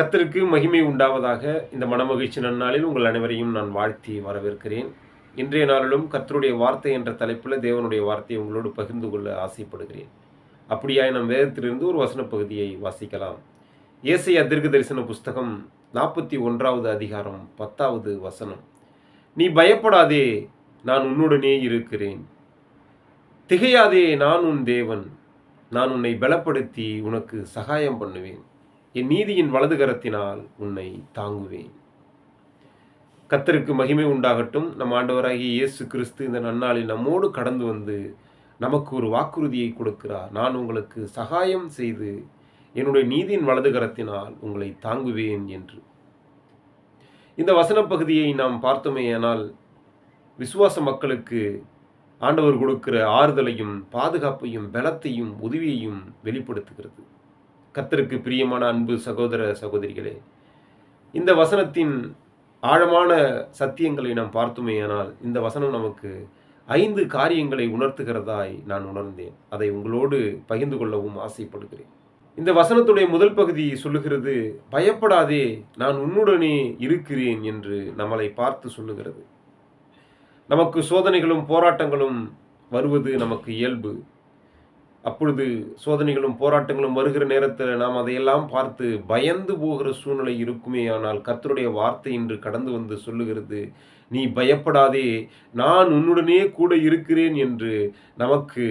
கர்த்தருக்கு மகிமை உண்டாவதாக. இந்த மனமகிழ்ச்சி நன்னாளில் உங்கள் அனைவரையும் நான் வாழ்த்தி வரவேற்கிறேன். இன்றைய நாளிலும் கர்த்தருடைய வார்த்தை என்ற தலைப்பில் தேவனுடைய வார்த்தையை உங்களோடு பகிர்ந்து கொள்ள ஆசைப்படுகிறேன். அப்படியாய் நம் வேதத்திலிருந்து ஒரு வசன பகுதியை வாசிக்கலாம். ஏசாயா தீர்க்கதரிசன புஸ்தகம் 41வது அதிகாரம் 10வது வசனம். நீ பயப்படாதே, நான் உன்னுடனே இருக்கிறேன். திகையாதே, நான் உன் தேவன். நான் உன்னை பலப்படுத்தி உனக்கு சகாயம் பண்ணுவேன். என் நீதியின் வலது கரத்தினால் உன்னை தாங்குவேன். கர்த்தருக்கு மகிமை உண்டாகட்டும். நம் ஆண்டவராகிய இயேசு கிறிஸ்து இந்த நன்னாளில் நம்மோடு கடந்து வந்து நமக்கு ஒரு வாக்குறுதியை கொடுக்கிறார். நான் உங்களுக்கு சகாயம் செய்து என்னுடைய நீதியின் வலது கரத்தினால் உங்களை தாங்குவேன் என்று. இந்த வசன பகுதியை நாம் பார்த்தோமேயானால் விசுவாச மக்களுக்கு ஆண்டவர் கொடுக்கிற ஆறுதலையும் பாதுகாப்பையும் பலத்தையும் உதவியையும் வெளிப்படுத்துகிறது. கர்த்தருக்கு பிரியமான அன்பு சகோதர சகோதரிகளே, இந்த வசனத்தின் ஆழமான சத்தியங்களை நாம் பார்த்தோமேயானால் இந்த வசனம் நமக்கு 5 காரியங்களை உணர்த்துகிறதாய் நான் உணர்ந்தேன். அதை உங்களோடு பகிர்ந்து கொள்ளவும் ஆசைப்படுகிறேன். இந்த வசனத்துடைய முதல் பகுதி சொல்லுகிறது, பயப்படாதே, நான் உன்னுடனே இருக்கிறேன் என்று நம்மளை பார்த்து சொல்லுகிறது. நமக்கு சோதனைகளும் போராட்டங்களும் வருவது நமக்கு இயல்பு. அப்பொழுது சோதனைகளும் போராட்டங்களும் வருகிற நேரத்தில் நாம் அதையெல்லாம் பார்த்து பயந்து போகிற சூழ்நிலை இருக்குமே. ஆனால் கர்த்தருடைய வார்த்தை இன்று கடந்து வந்து சொல்லுகிறது, நீ பயப்படாதே, நான் உன்னுடனே கூட இருக்கிறேன் என்று நமக்கு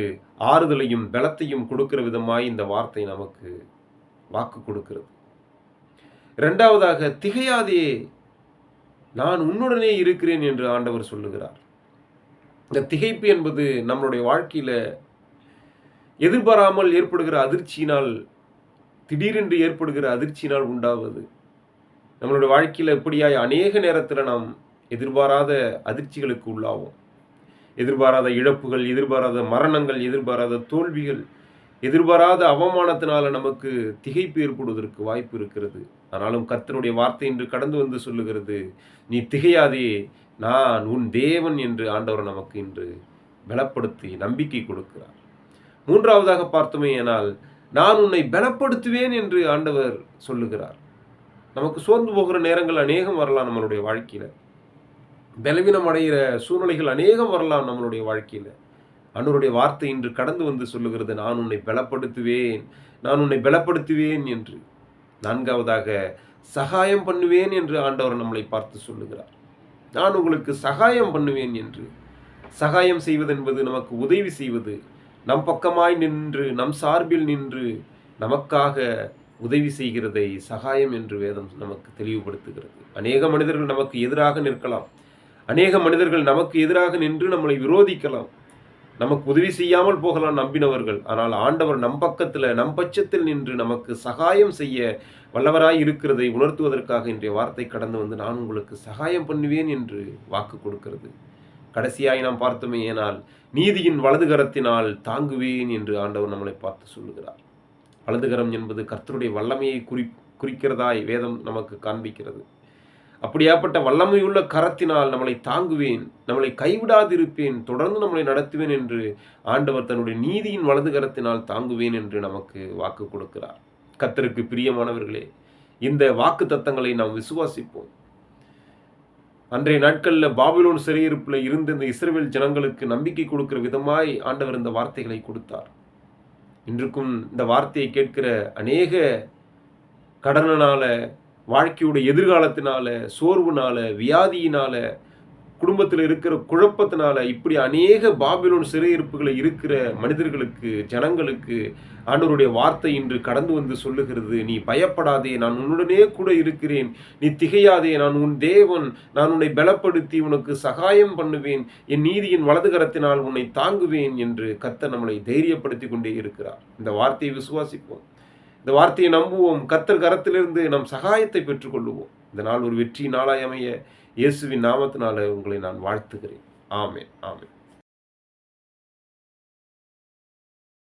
ஆறுதலையும் பலத்தையும் கொடுக்கிற விதமாய் இந்த வார்த்தை நமக்கு வாக்கு கொடுக்கிறது. இரண்டாவதாக, திகையாதே, நான் உன்னுடனே இருக்கிறேன் என்று ஆண்டவர் சொல்லுகிறார். இந்த திகைப்பு என்பது நம்மளுடைய வாழ்க்கையில் எதிர்பாராமல் ஏற்படுகிற அதிர்ச்சியினால், திடீரென்று ஏற்படுகிற அதிர்ச்சியினால் உண்டாவது. நம்மளுடைய வாழ்க்கையில் எப்படியாய் அநேக நேரத்தில் நாம் எதிர்பாராத அதிர்ச்சிகளுக்கு உள்ளாவோம். எதிர்பாராத இழப்புகள், எதிர்பாராத மரணங்கள், எதிர்பாராத தோல்விகள், எதிர்பாராத அவமானத்தினால நமக்கு திகைப்பு ஏற்படுவதற்கு வாய்ப்பு இருக்கிறது. ஆனாலும் கர்த்தருடைய வார்த்தை என்று கடந்து வந்து சொல்லுகிறது, நீ திகையாதே, நான் உன் தேவன் என்று ஆண்டவர் நமக்கு இன்று பலப்படுத்தி நம்பிக்கை கொடுக்கிறார். மூன்றாவதாக பார்த்தோமேயானால், நான் உன்னை பலப்படுத்துவேன் என்று ஆண்டவர் சொல்லுகிறார். நமக்கு சோர்ந்து போகிற நேரங்கள் அநேகம் வரலாம். நம்மளுடைய வாழ்க்கையில் பலவீனம் அடைகிற சூழ்நிலைகள் அநேகம் வரலாம். நம்மளுடைய வாழ்க்கையில் ஆண்டவருடைய வார்த்தை இன்று கடந்து வந்து சொல்லுகிறது, நான் உன்னை பலப்படுத்துவேன், நான் உன்னை பலப்படுத்துவேன் என்று. நான்காவதாக, சகாயம் பண்ணுவேன் என்று ஆண்டவர் நம்மளை பார்த்து சொல்லுகிறார். நான் உங்களுக்கு சகாயம் பண்ணுவேன் என்று. சகாயம் செய்வது என்பது நமக்கு உதவி செய்வது, நம் பக்கமாய் நின்று நம் சார்பில் நின்று நமக்காக உதவி செய்கிறதை சகாயம் என்று வேதம் நமக்கு தெளிவுபடுத்துகிறது. அநேக மனிதர்கள் நமக்கு எதிராக நிற்கலாம். அநேக மனிதர்கள் நமக்கு எதிராக நின்று நம்மளை விரோதிக்கலாம். நமக்கு உதவி செய்யாமல் போகலாம் நம்பினவர்கள். ஆனால் ஆண்டவர் நம் பக்கத்தில், நம் பட்சத்தில் நின்று நமக்கு சகாயம் செய்ய வல்லவராய் இருக்கிறதை உணர்த்துவதற்காக இன்றைய வார்த்தை கடந்து வந்து நான் உங்களுக்கு சகாயம் பண்ணுவேன் என்று வாக்கு கொடுக்கிறது. கடைசியாய் நாம் பார்த்தோமே, ஏனால் நீதியின் வலதுகரத்தினால் தாங்குவேன் என்று ஆண்டவர் நம்மளை பார்த்து சொல்லுகிறார். வலதுகரம் என்பது கர்த்தருடைய வல்லமையை குறிக்கிறதாய் வேதம் நமக்கு காண்பிக்கிறது. அப்படியாப்பட்ட வல்லமையுள்ள கரத்தினால் நம்மளை தாங்குவேன், நம்மளை கைவிடாதிருப்பேன், தொடர்ந்து நம்மளை நடத்துவேன் என்று ஆண்டவர் தன்னுடைய நீதியின் வலதுகரத்தினால் தாங்குவேன் என்று நமக்கு வாக்கு கொடுக்கிறார். கர்த்தருக்கு பிரியமானவர்களே, இந்த வாக்கு தத்தங்களை நாம் விசுவாசிப்போம். அன்றைய நாட்களில் பாபிலோன் சிறையிருப்பில் இருந்த இந்த இஸ்ரவேல் ஜனங்களுக்கு நம்பிக்கை கொடுக்கிற விதமாய் ஆண்டவர் இந்த வார்த்தைகளை கொடுத்தார். இன்றுக்கும் இந்த வார்த்தையை கேட்கிற அநேக கடனால, வாழ்க்கையோட எதிர்காலத்தினால, சோர்வுனால, வியாதியினால, குடும்பத்தில் இருக்கிற குழப்பத்தினால, இப்படி அநேக பாபிலோன் சிறையிருப்புகளை இருக்கிற மனிதர்களுக்கு, ஜனங்களுக்கு ஆண்டவருடைய வார்த்தை இன்று கடந்து வந்து சொல்லுகிறது, நீ பயப்படாதே, நான் உன்னுடனே கூட இருக்கிறேன். நீ திகையாதே, நான் உன் தேவன். நான் உன்னை பலப்படுத்தி உனக்கு சகாயம் பண்ணுவேன். என் நீதியின் வலது கரத்தினால் உன்னை தாங்குவேன் என்று கர்த்தர் நம்மளை தைரியப்படுத்தி கொண்டே இருக்கிறார். இந்த வார்த்தையை விசுவாசிப்போம். இந்த வார்த்தையை நம்புவோம். கர்த்தர் கரத்திலிருந்து நம் சகாயத்தை பெற்றுக்கொள்ளுவோம். இந்த நாள் ஒரு வெற்றி நாளாய் அமைய இயேசுவின் நாமத்தினால உங்களை நான் வாழ்த்துகிறேன். ஆமென், ஆமென்.